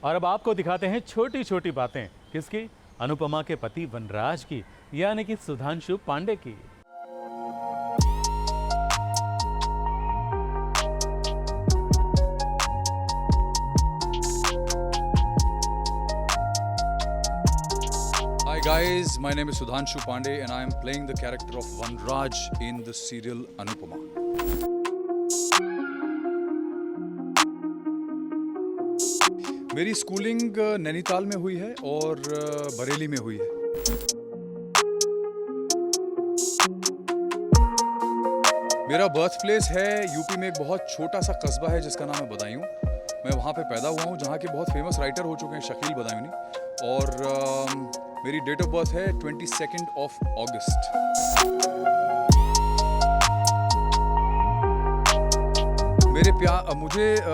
और अब आपको दिखाते हैं छोटी छोटी बातें। किसकी? अनुपमा के पति वनराज की, यानी कि सुधांशु पांडे की। Hi guys, my name is Sudhanshu Pandey and I am playing the character of Vanraj in the serial Anupama. मेरी स्कूलिंग नैनीताल में हुई है और बरेली में हुई है। मेरा बर्थ प्लेस है यूपी में एक बहुत छोटा सा कस्बा है जिसका नाम है बदायूं। मैं वहाँ पे पैदा हुआ हूँ जहाँ के बहुत फेमस राइटर हो चुके हैं शकील बदायूनी, और मेरी डेट ऑफ बर्थ है 22 अगस्त।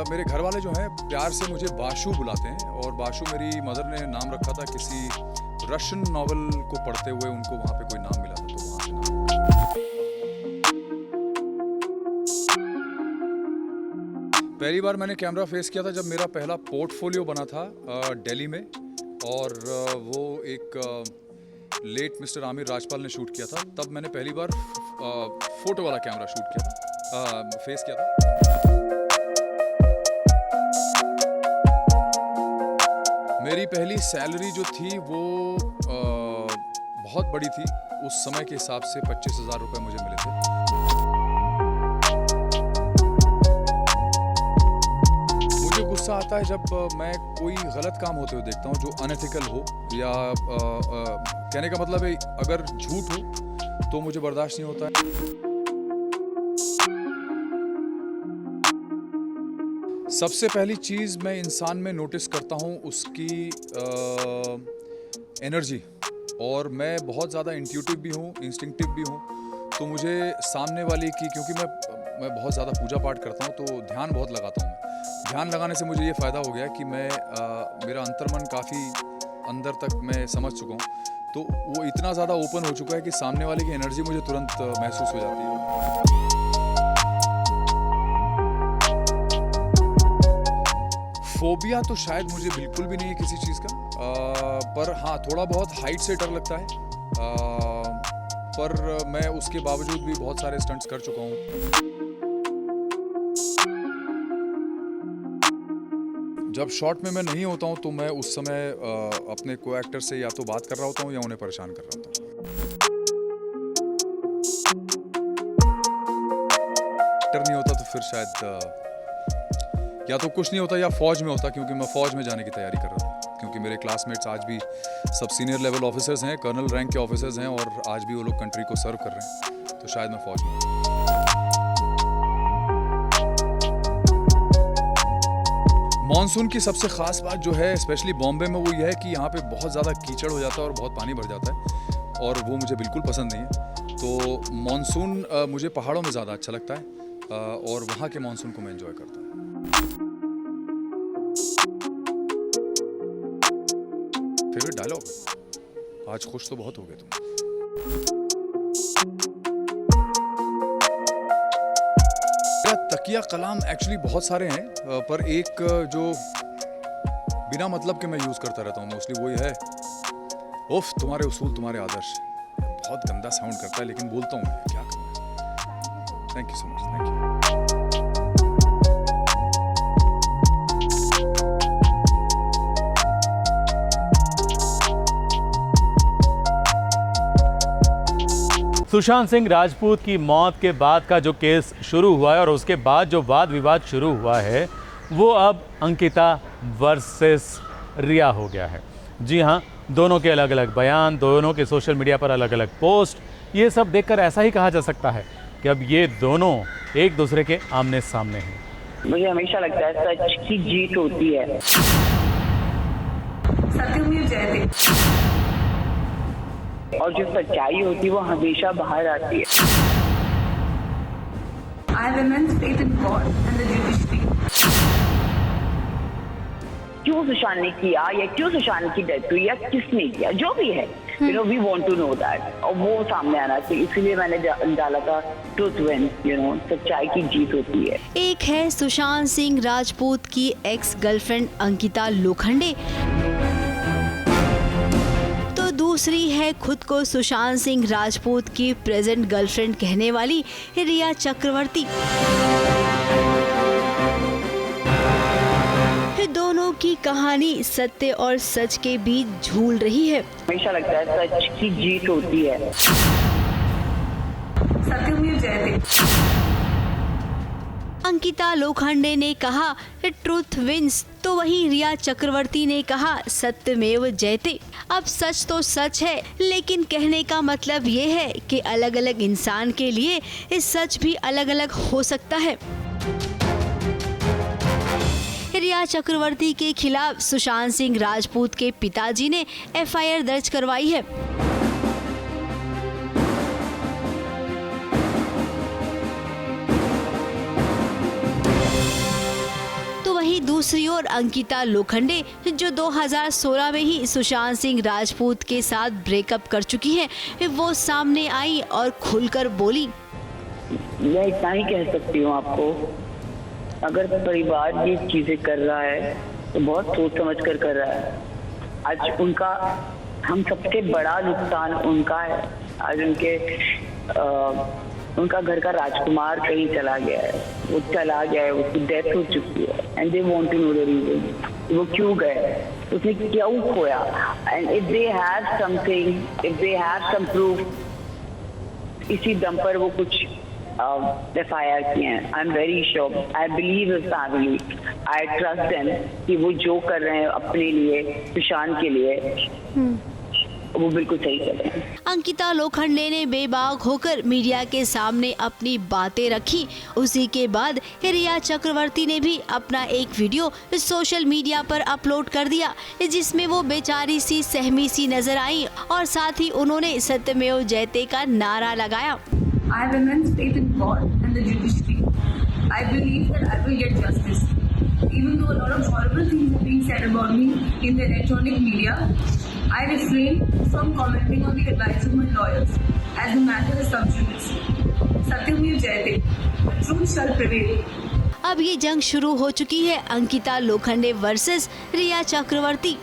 मेरे घर वाले जो हैं प्यार से मुझे बाशु बुलाते हैं, और बाशु मेरी मदर ने नाम रखा था किसी रशियन नॉवल को पढ़ते हुए उनको वहाँ पे कोई नाम मिला था, तो वहाँ से नाम। पहली बार मैंने कैमरा फेस किया था जब मेरा पहला पोर्टफोलियो बना था दिल्ली में, और वो एक लेट मिस्टर आमिर राजपाल ने शूट किया था। तब मैंने पहली बार फोटो वाला कैमरा शूट किया था, फेस किया था। मेरी पहली सैलरी जो थी वो बहुत बड़ी थी, उस समय के हिसाब से 25,000 रुपये मुझे मिले थे। मुझे गुस्सा आता है जब मैं कोई गलत काम होते हुए देखता हूँ जो अनएथिकल हो, या कहने का मतलब है अगर झूठ हो तो मुझे बर्दाश्त नहीं होता है। सबसे पहली चीज़ मैं इंसान में नोटिस करता हूँ उसकी एनर्जी, और मैं बहुत ज़्यादा इंट्यूटिव भी हूँ, इंस्टिंक्टिव भी हूँ, तो मुझे सामने वाले की, क्योंकि मैं बहुत ज़्यादा पूजा पाठ करता हूँ तो ध्यान बहुत लगाता हूँ। ध्यान लगाने से मुझे ये फ़ायदा हो गया कि मेरा अंतर्मन काफ़ी अंदर तक मैं समझ चुका हूँ, तो वो इतना ज़्यादा ओपन हो चुका है कि सामने वाले की एनर्जी मुझे तुरंत महसूस हो जाती है। फोबिया तो शायद मुझे बिल्कुल भी नहीं है किसी चीज़ का, पर हाँ थोड़ा बहुत हाइट से डर लगता है, पर मैं उसके बावजूद भी बहुत सारे स्टंट्स कर चुका हूँ। जब शॉट में मैं नहीं होता हूँ तो मैं उस समय अपने को एक्टर से या तो बात कर रहा होता हूँ या उन्हें परेशान कर रहा होता हूँ। एक्टर नहीं होता तो फिर शायद या तो कुछ नहीं होता या फौज में होता, क्योंकि मैं फौज में जाने की तैयारी कर रहा था, क्योंकि मेरे क्लासमेट्स आज भी सब सीनियर लेवल ऑफिसर्स हैं, कर्नल रैंक के ऑफिसर्स हैं, और आज भी वो लोग कंट्री को सर्व कर रहे हैं, तो शायद मैं फौज में हूँ। मानसून की सबसे ख़ास बात जो है स्पेशली बॉम्बे में वो ये है कि यहाँ पे बहुत ज़्यादा कीचड़ हो जाता है और बहुत पानी भर जाता है, और वो मुझे बिल्कुल पसंद नहीं है। तो मानसून मुझे पहाड़ों में ज़्यादा अच्छा लगता है, और वहाँ के मानसून को मैं एंजॉय करता हूँ। Favourite dialogue? आज खुश तो बहुत हो गए तुम। तकिया कलाम एक्चुअली बहुत सारे हैं, पर एक जो बिना मतलब के मैं यूज़ करता रहता हूँ मोस्टली वो ये है, उफ तुम्हारे उसूल तुम्हारे आदर्श। बहुत गंदा साउंड करता है लेकिन बोलता हूँ मैं, क्या करूँ। Thank you so much, thank you. Sushant Singh Rajput की मौत के बाद का जो केस शुरू हुआ है और उसके बाद जो वाद विवाद शुरू हुआ है वो अब अंकिता वर्सेस रिया हो गया है। जी हाँ, दोनों के अलग अलग बयान, दोनों के सोशल मीडिया पर अलग अलग पोस्ट, ये सब देखकर ऐसा ही कहा जा सकता है कि अब ये दोनों एक दूसरे के आमने सामने हैं। मुझे हमेशा लगता है सच की जीत होती है। सत्यमेव जयते। और जो सच्चाई होती है वो हमेशा बाहर आती है। I have immense faith in God and the judiciary. क्यों सुशांत ने किया या क्यों सुशांत की डेथ हुई या किसने किया, जो भी है, you know we want to know that, और वो सामने आना चाहिए, इसीलिए मैंने डाला था ट्रुथ विंस, यू नो, सच्चाई की जीत होती है। एक है सुशांत सिंह राजपूत की एक्स गर्लफ्रेंड अंकिता लोखंडे, तो दूसरी है खुद को सुशांत सिंह राजपूत की प्रेजेंट गर्लफ्रेंड कहने वाली रिया चक्रवर्ती। दोनों की कहानी सत्य और सच के बीच झूल रही है। हमेशा लगता है सच की जीत होती है। सत्यमेव जयते। अंकिता लोखंडे ने कहा ट्रुथ विंस, तो वहीं रिया चक्रवर्ती ने कहा सत्यमेव जयते। अब सच तो सच है, लेकिन कहने का मतलब ये है कि अलग अलग इंसान के लिए इस सच भी अलग अलग हो सकता है। रिया चक्रवर्ती के खिलाफ सुशांत सिंह राजपूत के पिताजी ने एफआईआर दर्ज करवाई है। तो वहीं दूसरी ओर अंकिता लोखंडे, जो 2016 में ही सुशांत सिंह राजपूत के साथ ब्रेकअप कर चुकी हैं, वो सामने आई और खुलकर बोली। मैं इतना ही कह सकती हूँ आपको, अगर परिवार ये चीजें कर रहा है तो बहुत सोच समझ कर रहा है। आज उनका, हम सबसे बड़ा नुकसान उनका है। आज उनका घर का राजकुमार कहीं चला गया है, वो चला गया है, उसकी डेथ हो चुकी है, and they want to know the reason, वो क्यों गए, उसने क्यों खोया, and if they have something, if they have some proof, इसी दम पर वो कुछ FIR किए हैं। I am very sure, I believe his family, I trust them कि वो जो कर रहे हैं अपने लिए, सुशांत के लिए, वो बिल्कुल सही कर रहे हैं। अंकिता लोखंडे ने बेबाक होकर मीडिया के सामने अपनी बातें रखी। उसी के बाद रिया चक्रवर्ती ने भी अपना एक वीडियो सोशल मीडिया पर अपलोड कर दिया, जिसमें वो बेचारी सी सहमी सी नजर आई और साथ ही उन्होंने सत्यमेव जयते का नारा लगाया। I have immense faith in God and the judiciary. I believe that I will get justice. Even though a lot of horrible things are being said about me in the electronic media, I refrain from commenting on the advice of my lawyers, as the matter is sub judice. Satyamev Jayate. The truth shall prevail. अब ये जंग शुरू हो चुकी है Ankita Lokhande versus रिया चक्रवर्ती,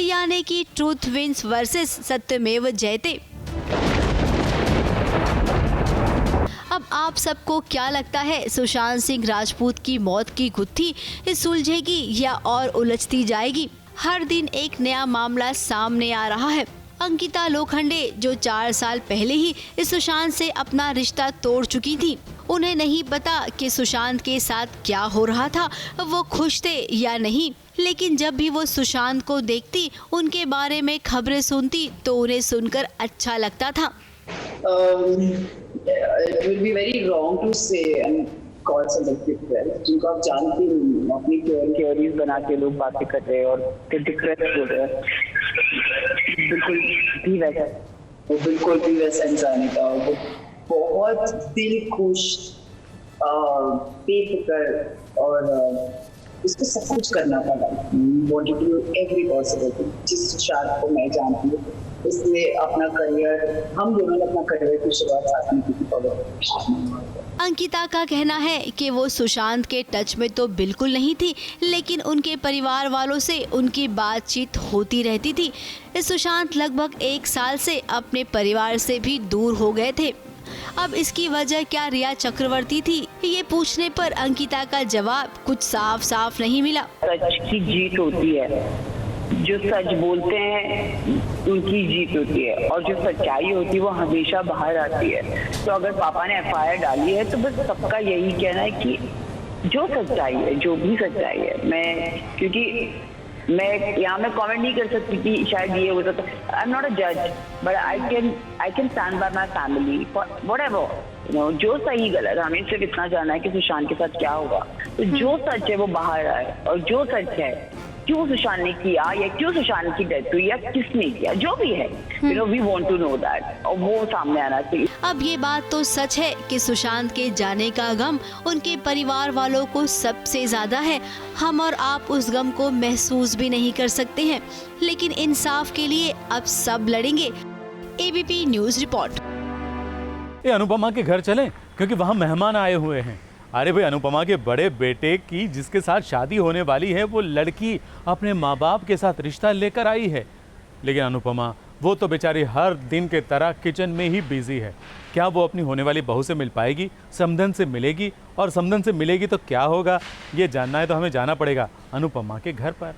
यानी कि truth wins versus सत्यमेव जयते। अब आप सबको क्या लगता है, सुशांत सिंह राजपूत की मौत की गुत्थी सुलझेगी या और उलझती जाएगी? हर दिन एक नया मामला सामने आ रहा है। अंकिता लोखंडे, जो 4 साल पहले ही सुशांत से अपना रिश्ता तोड़ चुकी थी, उन्हें नहीं पता कि सुशांत के साथ क्या हो रहा था, वो खुश थे या नहीं, लेकिन जब भी वो सुशांत को देखती, उनके बारे में खबरें सुनती, तो उन्हें सुनकर अच्छा लगता था। It will be very wrong to say and call somebody depressed, जिनको आप जानते नहीं, अपनी थ्योरीज बना के लोग बातें कर रहे हैं और डिप्रेस हो रहे हैं। बिल्कुल भी वैसा, वो बिल्कुल भी वैसा इंसान था। वो बहुत दिल खुश, बेफिक्र और उसको सब कुछ करना पड़ा। wanted to do every possible thing। जिस शायद को मैं जानती हूँ, उसने अपना करियर, हम दोनों ने अपना करियर की शुरुआत साथ में की थी। अंकिता का कहना है कि वो सुशांत के टच में तो बिल्कुल नहीं थी, लेकिन उनके परिवार वालों से उनकी बातचीत होती रहती थी। सुशांत लगभग 1 साल से अपने परिवार से भी दूर हो गए थे। अब इसकी वजह क्या रिया चक्रवर्ती थी, ये पूछने पर अंकिता का जवाब कुछ साफ साफ नहीं मिला। सच की जीत होती है, जो सच बोलते हैं उनकी जीत होती है, और जो सच्चाई होती है वो हमेशा बाहर आती है। तो अगर पापा ने FIR डाली है, तो बस सबका यही कहना है कि जो सच्चाई है, जो भी सच्चाई है, क्योंकि मैं यहाँ में कमेंट नहीं कर सकती कि शायद ये हो सकता। आई एम नॉट अ जज, but I can stand by my family for whatever, you know. जो सही गलत, हमें सिर्फ इतना जानना है कि सुशांत के साथ क्या होगा। तो जो सच है वो बाहर आए, और जो सच है क्यों सुशांत ने किया या क्यों सुशांत की डेथ हुई या किसने किया, जो भी है, you know we want to know that, और वो सामने आना चाहिए। अब ये बात तो सच है कि सुशांत के जाने का गम उनके परिवार वालों को सबसे ज्यादा है। हम और आप उस गम को महसूस भी नहीं कर सकते हैं, लेकिन इंसाफ के लिए अब सब लड़ेंगे। ABP news report. ये अनुपमा के घर चलें क्योंकि वहाँ मेहमान आए हुए हैं। अरे भाई, अनुपमा के बड़े बेटे की जिसके साथ शादी होने वाली है वो लड़की अपने माँ बाप के साथ रिश्ता लेकर आई है, लेकिन अनुपमा वो तो बेचारी हर दिन के तरह किचन में ही बिजी है। क्या वो अपनी होने वाली बहू से मिल पाएगी, समधन से मिलेगी, और समधन से मिलेगी तो क्या होगा, ये जानना है तो हमें जाना पड़ेगा अनुपमा के घर पर।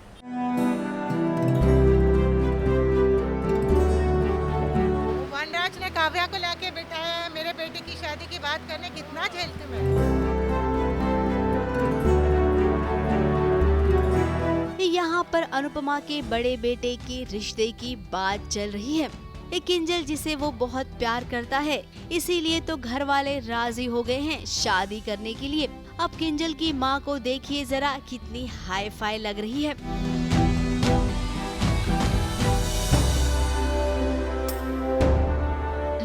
वनराज ने काव्या को लाके बिठाया है मेरे बेटे की शादी की बात करने, कितना झेलती मैं। यहाँ पर अनुपमा के बड़े बेटे के रिश्ते की बात चल रही है। एक किंजल जिसे वो बहुत प्यार करता है, इसीलिए तो घर वाले राजी हो गए हैं शादी करने के लिए। अब किंजल की माँ को देखिए जरा, कितनी हाई फाई लग रही है।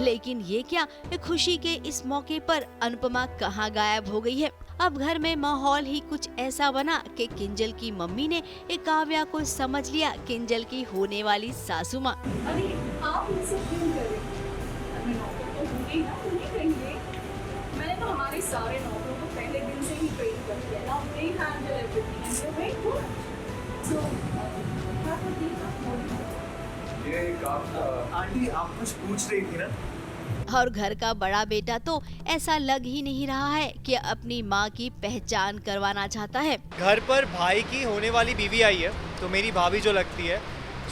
लेकिन ये क्या, खुशी के इस मौके पर अनुपमा कहाँ गायब हो गई है। अब घर में माहौल ही कुछ ऐसा बना कि किंजल की मम्मी ने एक काव्या को समझ लिया किंजल की होने वाली सासू माँ। अरे आप मुझसे क्यों कर रहे हैं? अभी नौकर तो होंगे ना, उन्हें कहिए। मैंने तो हमारे सारे नौकरों को पहले दिन से ही ट्रेन कर दिया ना, they handle everything and they're very good. So, what would be ये काम आंटी आप कुछ पूछ रही थी ना? और घर का बड़ा बेटा तो ऐसा लग ही नहीं रहा है कि अपनी माँ की पहचान करवाना चाहता है। घर पर भाई की होने वाली बीवी आई है, तो मेरी भाभी जो लगती है।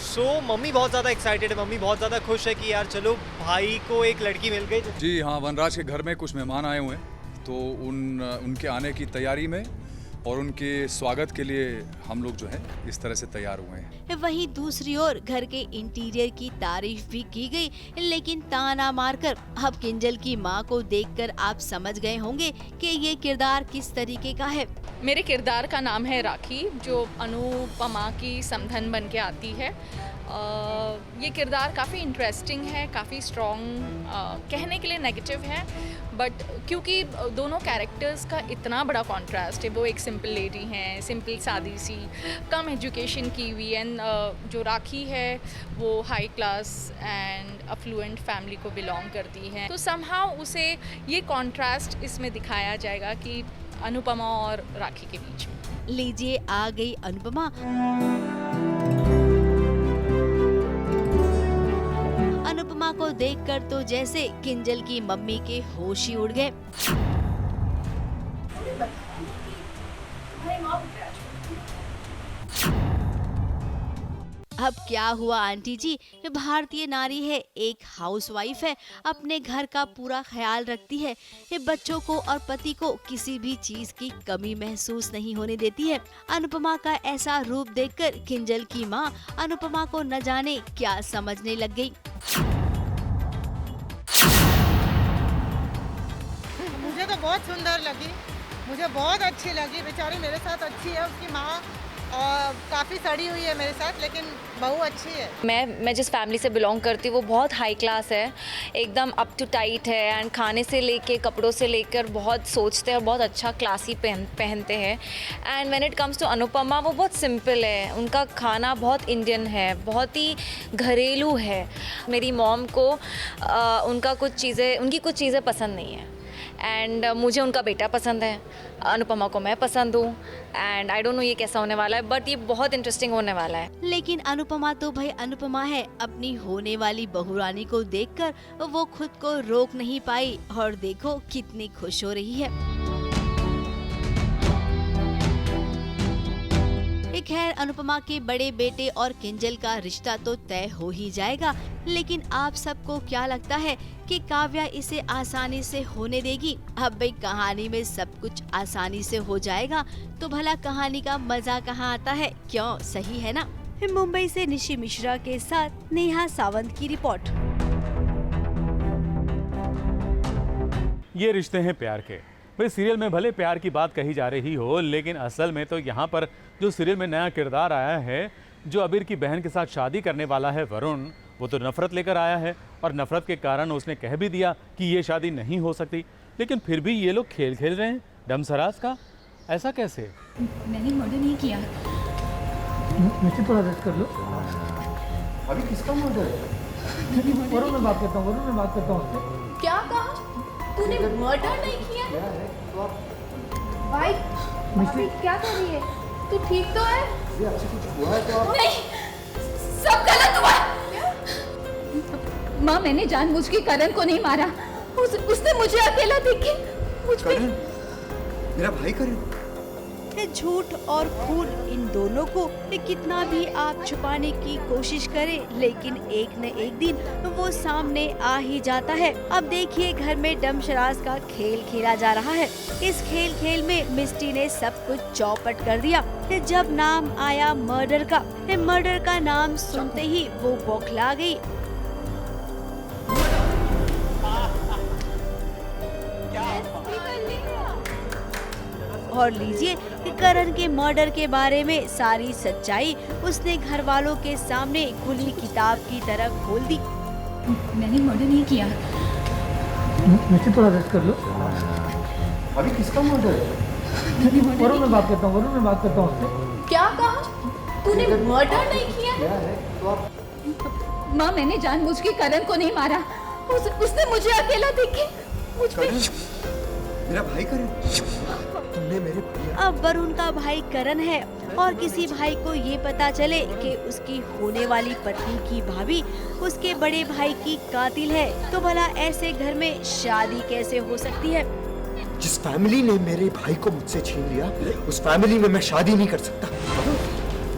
सो मम्मी बहुत ज़्यादा एक्साइटेड है, मम्मी बहुत ज़्यादा खुश है कि यार चलो भाई को एक लड़की मिल गई। जी हाँ, वनराज के घर में कुछ मेहमान आए हुए हैं, तो उनके आने की तैयारी में और उनके स्वागत के लिए हम लोग जो है इस तरह से तैयार हुए हैं। वहीं दूसरी ओर घर के इंटीरियर की तारीफ भी की गई, लेकिन ताना मारकर। अब किंजल की माँ को देखकर आप समझ गए होंगे कि ये किरदार किस तरीके का है। मेरे किरदार का नाम है राखी, जो अनुपमा की समधन बन के आती है। ये किरदार काफ़ी इंटरेस्टिंग है, काफ़ी स्ट्रॉन्ग, कहने के लिए नेगेटिव है, बट क्योंकि दोनों कैरेक्टर्स का इतना बड़ा कॉन्ट्रास्ट है। वो एक सिंपल लेडी हैं, सिंपल सादी सी, कम एजुकेशन की हुई, एंड जो राखी है वो high class and affluent family को बिलोंग करती है। तो समहाउ उसे ये कॉन्ट्रास्ट इसमें दिखाया जाएगा कि अनुपमा और राखी के बीच में। लीजिए आ गई अनुपमा। अनुपमा को देखकर तो जैसे किंजल की मम्मी के होश ही उड़ गए। अब क्या हुआ आंटी जी, भारतीय नारी है, एक हाउसवाइफ है, अपने घर का पूरा ख्याल रखती है, ये बच्चों को और पति को किसी भी चीज की कमी महसूस नहीं होने देती है। अनुपमा का ऐसा रूप देखकर किंजल की माँ अनुपमा को न जाने क्या समझने लग गई। मुझे तो बहुत सुंदर लगी, मुझे बहुत अच्छी लगी। बेचारी मेरे साथ अच्छी है, उसकी माँ काफ़ी सड़ी हुई है मेरे साथ, लेकिन बहू अच्छी है। मैं जिस फैमिली से बिलोंग करती हूँ वो बहुत हाई क्लास है, एकदम अप टू टाइट है, एंड खाने से लेके कपड़ों से लेकर बहुत सोचते हैं, बहुत अच्छा क्लासी पहनते हैं। And when it comes to Anupama, वो बहुत सिंपल है, उनका खाना बहुत इंडियन है, बहुत ही घरेलू है। मेरी मॉम को उनकी कुछ चीज़ें पसंद नहीं है, एंड मुझे उनका बेटा पसंद है, अनुपमा को मैं पसंद हूँ, एंड आई डोंट नो ये कैसा होने वाला है, बट ये बहुत इंटरेस्टिंग होने वाला है। लेकिन अनुपमा तो भाई अनुपमा है, अपनी होने वाली बहुरानी को देखकर वो खुद को रोक नहीं पाई, और देखो कितनी खुश हो रही है। खैर, अनुपमा के बड़े बेटे और किंजल का रिश्ता तो तय हो ही जाएगा, लेकिन आप सबको क्या लगता है कि काव्या इसे आसानी से होने देगी? अब भाई कहानी में सब कुछ आसानी से हो जाएगा तो भला कहानी का मजा कहाँ आता है? क्यों, सही है ना? मुंबई से निशी मिश्रा के साथ नेहा सावंत की रिपोर्ट। ये रिश्ते हैं प्यार के, भाई सीरियल में भले प्यार की बात कही जा रही हो, लेकिन असल में तो यहाँ पर जो सीरियल में नया किरदार आया है, जो अबीर की बहन के साथ शादी करने वाला है वरुण, वो तो नफ़रत लेकर आया है और नफ़रत के कारण उसने कह भी दिया कि ये शादी नहीं हो सकती। लेकिन फिर भी ये लोग खेल खेल रहे हैं डमसराज का। ऐसा कैसे? मैंने मर्डर नहीं किया। मुझे थोड़ा रेस्ट कर लो। अभी किसका मर्डर है? वरुण में बात करता हूँ, वरुण में बात करता हूँ उससे। क्या कहा? तूने मर्डर नहीं किया? भाई अभी क्या कर रही है? तू ठीक तो है? नहीं, सब गलत हुआ। माँ, मैंने जानबूझ के करण को नहीं मारा। उसने मुझे अकेला देख के मुझ पे। मेरा भाई करण। झूठ और खून इन दोनों को कितना भी आप छुपाने की कोशिश करें, लेकिन एक न एक दिन वो सामने आ ही जाता है। अब देखिए घर में डमशराज का खेल खेला जा रहा है। इस खेल में मिस्टी ने सब कुछ चौपट कर दिया। जब नाम आया मर्डर का नाम सुनते ही वो बौखला गई। और लीजिए करण के मर्डर के बारे में सारी सच्चाई उसने घर वालों के सामने खुली किताब की तरह खोल दी। मैंने मर्डर नहीं किया। मुझे थोड़ा रेस्ट कर लो। अभी किसका मर्डर है? वरुण में बात करता हूँ, वरुण में बात करता हूँ उससे। क्या कहा? तूने मर्डर नहीं किया? माँ, मैंने जानबूझ के करण को नहीं मारा। उसने मुझे अकेला देख के मुझ पे। मेरा भाई करण। तुमने मेरे भाई। अब वरुण का भाई करण है और किसी भाई को ये पता चले कि उसकी होने वाली पत्नी की भाभी उसके बड़े भाई की कातिल है, तो भला ऐसे घर में शादी कैसे हो सकती है? जिस फैमिली ने मेरे भाई को मुझसे छीन लिया, उस फैमिली में मैं शादी नहीं कर सकता।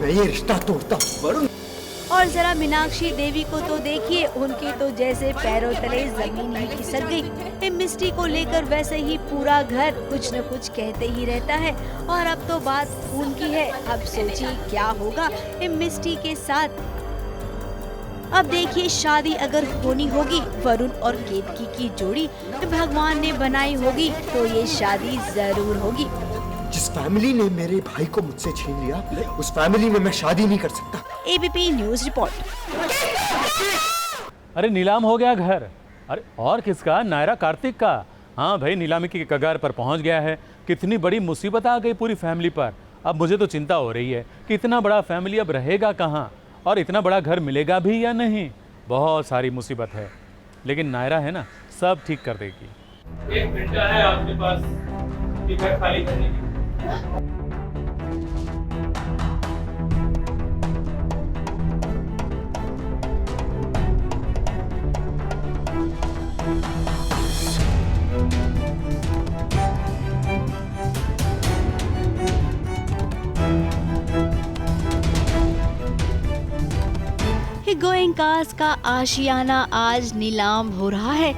मैं ये रिश्ता तोड़ता हूँ। और जरा मीनाक्षी देवी को तो देखिए, उनकी तो जैसे पैरों तले जमीन ही खिसक गई। मिस्टी को लेकर वैसे ही पूरा घर कुछ न कुछ कहते ही रहता है। और अब तो बात खून की है। अब सोचिए क्या होगा मिस्टी के साथ। अब देखिए शादी अगर होनी होगी वरुण और केतकी की जोड़ी भगवान ने बनाई होगी तो ये शादी जरूर होगी। जिस फैमिली ने मेरे भाई को मुझसे छीन लिया, उस फैमिली में मैं शादी नहीं कर सकता। ABP news report. अरे नीलाम हो गया घर। अरे और किसका? नायरा कार्तिक का। हाँ भाई, नीलामी की कगार पर पहुंच गया है। कितनी बड़ी मुसीबत आ गई पूरी फैमिली पर। अब मुझे तो चिंता हो रही है कि इतना बड़ा फैमिली अब रहेगा कहाँ और इतना बड़ा घर मिलेगा भी या नहीं। बहुत सारी मुसीबत है, लेकिन नायरा है ना, सब ठीक कर देगी। एक घंटा है आपके पास ये घर खाली करने की। गोयंकास का आशियाना आज नीलाम हो रहा है।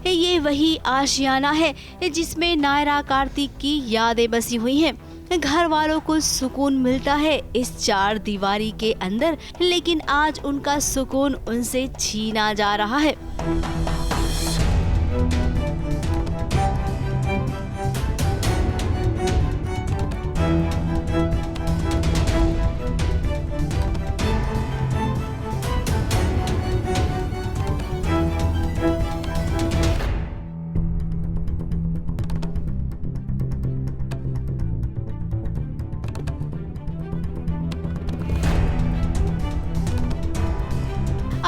ये वही आशियाना है जिसमें नायरा कार्तिक की यादें बसी हुई हैं। घर वालों को सुकून मिलता है इस चार दीवारी के अंदर, लेकिन आज उनका सुकून उनसे छीना जा रहा है।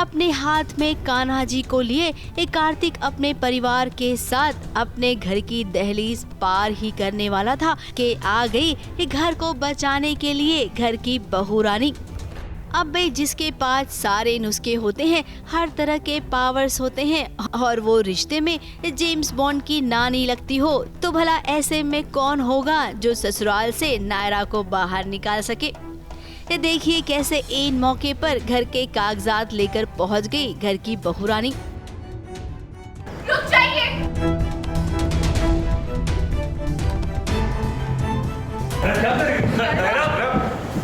अपने हाथ में कान्हा जी को लिए कार्तिक अपने परिवार के साथ अपने घर की दहलीज पार ही करने वाला था कि आ गई घर को बचाने के लिए घर की बहू रानी। अब भाई जिसके पास सारे नुस्खे होते हैं, हर तरह के पावर्स होते हैं और वो रिश्ते में जेम्स बॉन्ड की नानी लगती हो, तो भला ऐसे में कौन होगा जो ससुराल से नायरा को बाहर निकाल सके। ये देखिए कैसे इन मौके पर घर के कागजात लेकर पहुंच गई घर की बहू रानी। रुक जाइए।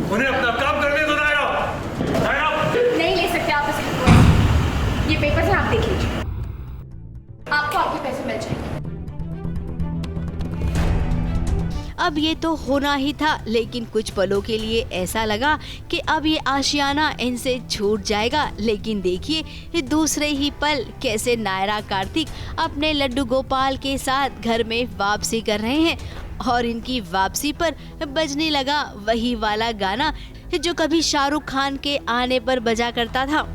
उन्हें अपना काम करने दो नायरा। नहीं ले सकते आप इसको। ये पेपर से आप देख लीजिए, आपको आपके पैसे मिल जाएंगे। अब ये तो होना ही था, लेकिन कुछ पलों के लिए ऐसा लगा कि अब ये आशियाना इनसे छूट जाएगा। लेकिन देखिए ये दूसरे ही पल कैसे नायरा कार्तिक अपने लड्डू गोपाल के साथ घर में वापसी कर रहे हैं और इनकी वापसी पर बजने लगा वही वाला गाना जो कभी शाहरुख खान के आने पर बजा करता था।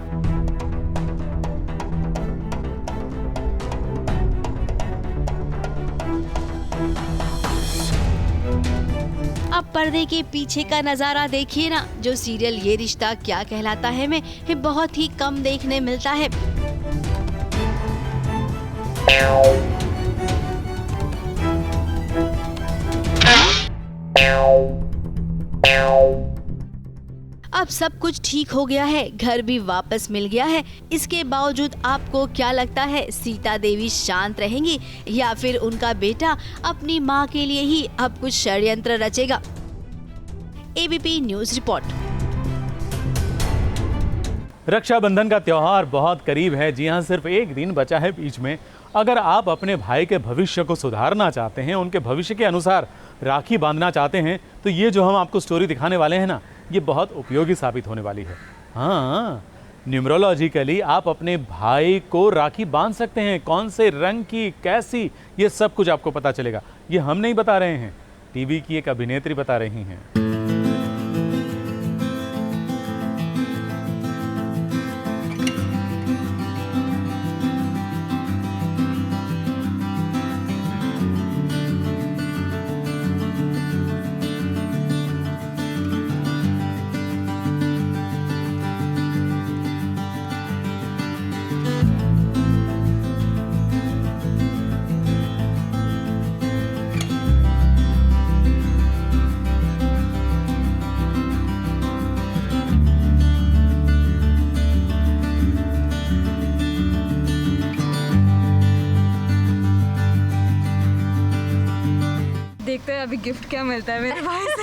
अब पर्दे के पीछे का नजारा देखिए ना, जो सीरियल ये रिश्ता क्या कहलाता है में बहुत ही कम देखने मिलता है। अब सब कुछ ठीक हो गया है, घर भी वापस मिल गया है। इसके बावजूद आपको क्या लगता है, सीता देवी शांत रहेंगी या फिर उनका बेटा अपनी मां के लिए ही अब कुछ षड्यंत्र रचेगा? ABP news report. रक्षाबंधन का त्योहार बहुत करीब है। जी हाँ, सिर्फ एक दिन बचा है बीच में। अगर आप अपने भाई के भविष्य को सुधारना चाहते हैं, उनके भविष्य के अनुसार राखी बांधना चाहते हैं, तो ये जो हम आपको स्टोरी दिखाने वाले हैं ना, ये बहुत उपयोगी साबित होने वाली है। हाँ, न्यूमरोलॉजिकली आप अपने भाई को राखी बांध सकते हैं। कौन से रंग की, कैसी, ये सब कुछ आपको पता चलेगा। ये हम नहीं बता रहे हैं, टीवी की एक अभिनेत्री बता रही हैं। देखते हैं अभी गिफ्ट क्या मिलता है मेरे भाई से।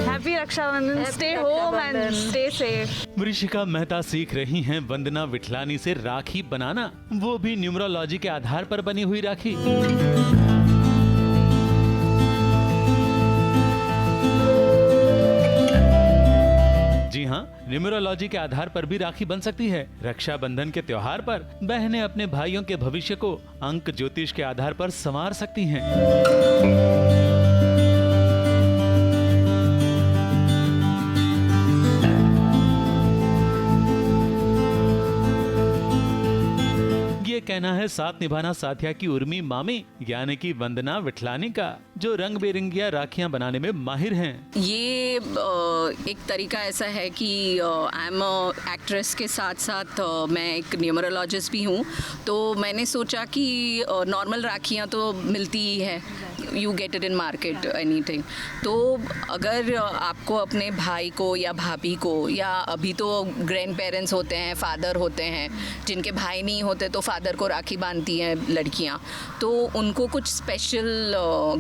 Happy Rakshabandhan. Stay home and stay safe. Rishika Mehta सीख रही हैं वंदना विठलानी से राखी बनाना, वो भी न्यूमरोलॉजी के आधार पर बनी हुई राखी। जी हाँ, न्यूमरोलॉजी के आधार पर भी राखी बन सकती है। रक्षाबंधन के त्योहार पर बहनें अपने भाइयों के भविष्य को अंक ज्योतिष के आधार पर संवार सकती हैं। ये कहना है साथ निभाना साथिया की उर्मी मामी यानी कि वंदना विठलानी का, जो रंग बिरंगिया राखियां बनाने में माहिर हैं। ये एक तरीका ऐसा है कि आई एम एक्ट्रेस के साथ साथ मैं एक न्यूमरोलॉजिस्ट भी हूँ, तो मैंने सोचा कि नॉर्मल राखियाँ तो मिलती ही है, you get it in market anything. तो अगर आपको अपने भाई को या भाभी को, या अभी तो ग्रैंड पेरेंट्स होते हैं, फादर होते हैं, जिनके भाई नहीं होते तो फादर को राखी बांधती हैं लड़कियां, तो उनको कुछ स्पेशल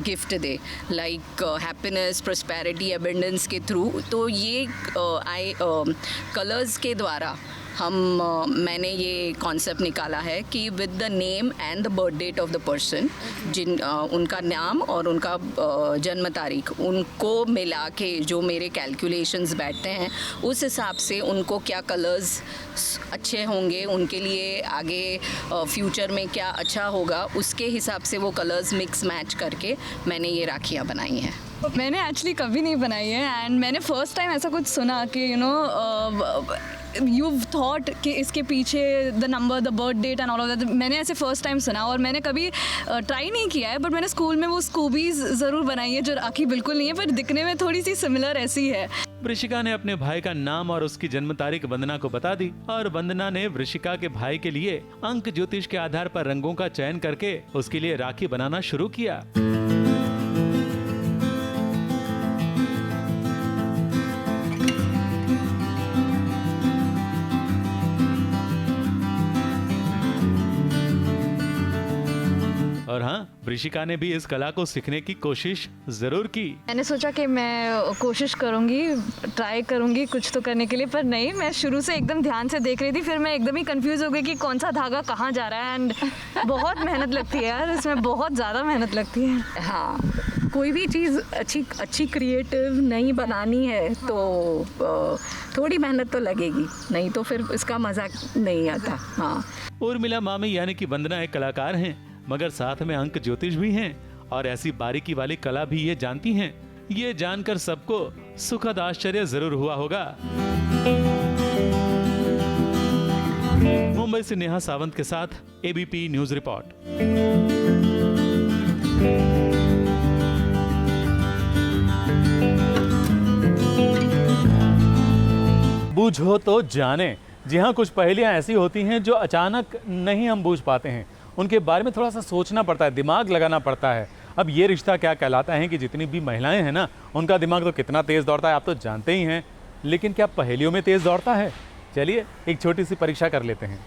गिफ्ट दे, लाइक हैप्पीनेस, प्रॉस्पेरिटी, अबंडेंस के थ्रू। तो ये कलर्स के द्वारा मैंने ये कॉन्सेप्ट निकाला है कि with the name and the birth date of the person, उनका नाम और उनका जन्म तारीख, उनको मिला के जो मेरे कैलकुलेशंस बैठते हैं, उस हिसाब से उनको क्या कलर्स अच्छे होंगे, उनके लिए आगे फ्यूचर में क्या अच्छा होगा, उसके हिसाब से वो कलर्स मिक्स मैच करके मैंने ये राखियाँ बनाई हैं। मैंने एक्चुअली कभी नहीं बनाई है एंड मैंने फर्स्ट टाइम ऐसा कुछ सुना कि you've thought कि इसके पीछे the number, the birth date and all of that, मैंने ऐसे फर्स्ट टाइम सुना और मैंने कभी ट्राई नहीं किया है। बट मैंने स्कूल में वो स्कूबीज़ ज़रूर बनाई है जो राखी बिल्कुल नहीं है, पर दिखने में थोड़ी सी सिमिलर ऐसी है। वृषिका ने अपने भाई का नाम और उसकी जन्म तारीख वंदना को बता दी और वंदना ने वृषिका के भाई के लिए अंक ज्योतिष के आधार पर रंगों का चयन करके उसके लिए राखी बनाना शुरू किया। और हाँ, वृषिका ने भी इस कला को सीखने की कोशिश जरूर की। मैंने सोचा कि मैं कोशिश करूंगी, ट्राई करूंगी कुछ तो करने के लिए, पर नहीं, मैं शुरू से एकदम ध्यान से देख रही थी, फिर मैं एकदम ही कंफ्यूज हो गई कि कौन सा धागा कहाँ जा रहा है। एंड बहुत मेहनत लगती है यार, इसमें बहुत ज़्यादा मेहनत लगती है। हाँ, कोई भी चीज़ अच्छी क्रिएटिव नई बनानी है तो थोड़ी मेहनत तो लगेगी, नहीं तो फिर इसका मज़ा नहीं आता। हाँ, उर्मिला मामी यानी कि वंदना एक कलाकार हैं, मगर साथ में अंक ज्योतिष भी हैं और ऐसी बारीकी वाली कला भी ये जानती हैं। ये जानकर सबको सुखद आश्चर्य जरूर हुआ होगा। मुंबई से नेहा सावंत के साथ एबीपी न्यूज रिपोर्ट। बूझो तो जाने। जी हाँ, कुछ पहेलियां ऐसी होती हैं जो अचानक नहीं हम बूझ पाते हैं, उनके बारे में थोड़ा सा सोचना पड़ता है, दिमाग लगाना पड़ता है। अब ये रिश्ता क्या कहलाता है कि जितनी भी महिलाएं हैं ना, उनका दिमाग तो कितना तेज़ दौड़ता है आप तो जानते ही हैं, लेकिन क्या पहेलियों में तेज़ दौड़ता है? चलिए एक छोटी सी परीक्षा कर लेते हैं।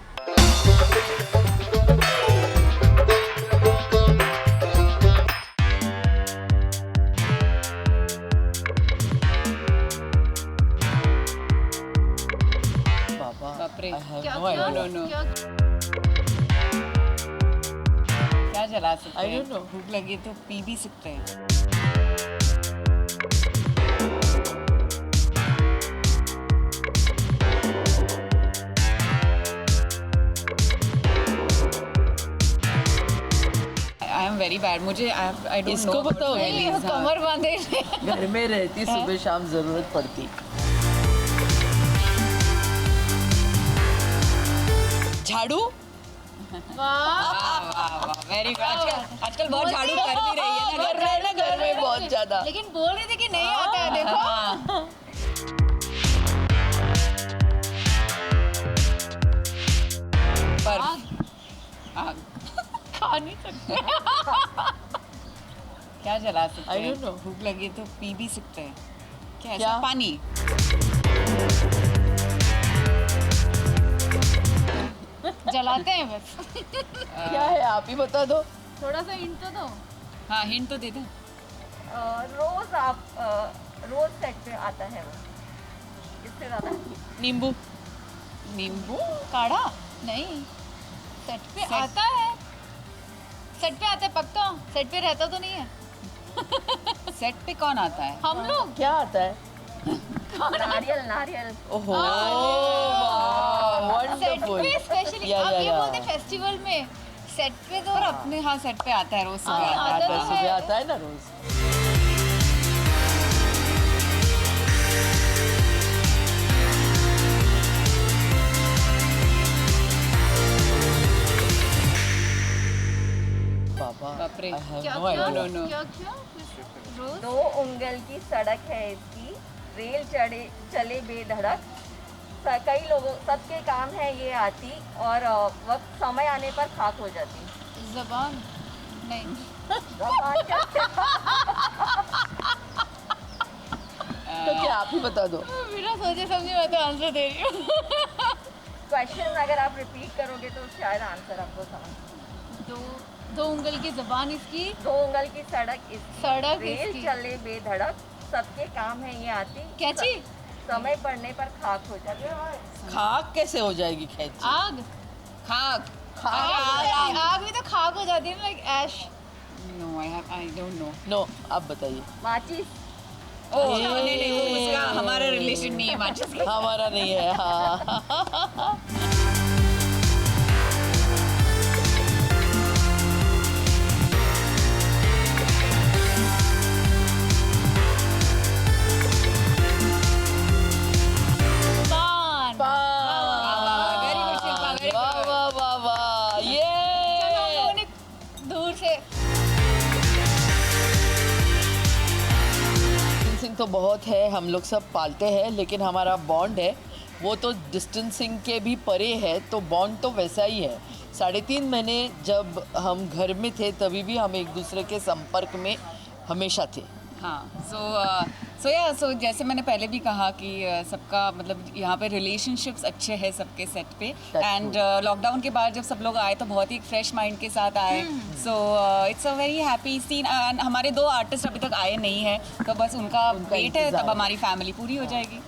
क्या जला सकते हैं? भूख लगी तो पी भी सकते हैं। आई एम वेरी बैड, मुझे आई डोंट नो। बताओ, कमर बांधे घर में रहती, सुबह शाम जरूरत पड़ती। झाड़ू। Very good. आजकल बहुत झाड़ू कर भी रही है ना घर में बहुत ज्यादा, लेकिन बोल रही थी कि नहीं आता है। देखो, पर आग खा नहीं सकते। क्या जला सकते हैं? भूख लगी तो पी भी सकते हैं। क्या? पानी। जलाते हैं बस। क्या है, आप ही बता दो। थोड़ा सा हिंट तो दो। हाँ, हिंट तो दे दो। रोज आप रोज सेट पे आता है वो, इससे ज़्यादा। नींबू। नींबू काढ़ा? नहीं, सेट पे आता है। सेट पे आता है पक्का, सेट पे रहता तो नहीं है। सेट पे कौन आता है? हम लोग। क्या आता है? नारियल। ओहो, वंडरफुल। स्पेशली आप ये बोलते हैं फेस्टिवल में सेट पे तो अपने। हाँ, सेट पे आता है रोज, सुबह आता है ना रोज। बाप रे, क्या? 2 उंगल की सड़क है इसकी, रेल चले बेधड़क, कई लोगों सबके काम है ये आती, और वक्त समय आने पर खाक हो जाती। ज़बान? नहीं। तो क्या आप ही बता दो। बिना सोचे समझे मैं तो आंसर दे रही हूँ। क्वेश्चन अगर आप रिपीट करोगे तो शायद आंसर आपको समझ। 2 उंगल की ज़बान इसकी, 2 उंगल की सड़क रेल चले बेधड़क, सबके काम है ये आती। क्या चीज? समय पड़ने पर खाक हो जाती है। खाक कैसे हो जाएगी? खैची। आग। खाक। आग भी तो खाक हो जाती है ना, like ash. No, I don't know. No, आप बताइए। माचिस। ओह नहीं, उसका हमारा रिलेशन नहीं है माचिस का। हमारा नहीं है। हाँ। तो बहुत है, हम लोग सब पालते हैं, लेकिन हमारा बॉन्ड है वो तो डिस्टेंसिंग के भी परे है, तो बॉन्ड तो वैसा ही है। 3.5 महीने जब हम घर में थे तभी भी हम एक दूसरे के संपर्क में हमेशा थे। हाँ, सो जैसे मैंने पहले भी कहा कि सबका मतलब यहाँ पे रिलेशनशिप्स अच्छे हैं सबके सेट पे, एंड लॉकडाउन के बाद जब सब लोग आए तो बहुत ही फ्रेश माइंड के साथ आए, so it's a very happy scene. And हमारे 2 आर्टिस्ट अभी तक आए नहीं हैं, तो बस उनका वेट है, तब हमारी फैमिली पूरी हो जाएगी।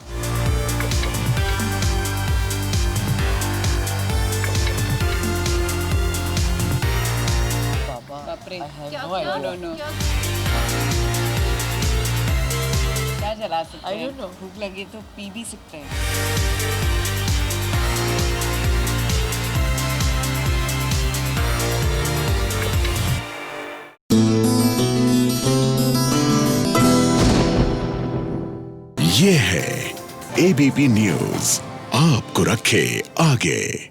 बाप रे, नो क्या जला सकते हैं? भूख लगी तो पी भी सकते हैं। ये है ABP न्यूज़, आपको रखे आगे।